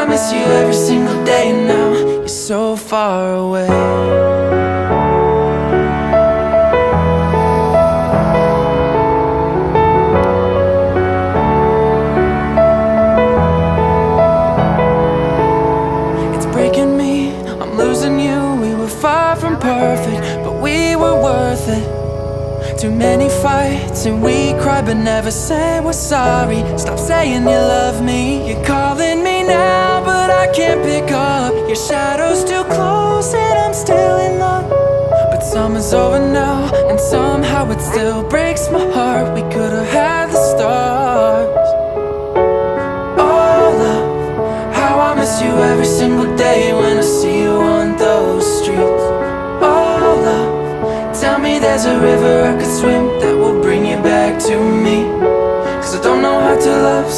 miss you every single day, and now you're so far away. Breaking me, I'm losing you. We were far from perfect, but we were worth it. Too many fights and we cried but never said we're sorry. Stop saying you love me. You're calling me now, but I can't pick up. Your shadow's too close and I'm still in love. But summer's over now, and somehow it still breaks my heart. We could've had the stars. Oh love, how I miss you every single day when I see you on those streets. Oh love, tell me there's a river I could swim that will bring you back to me. 'Cause I don't know how to love someone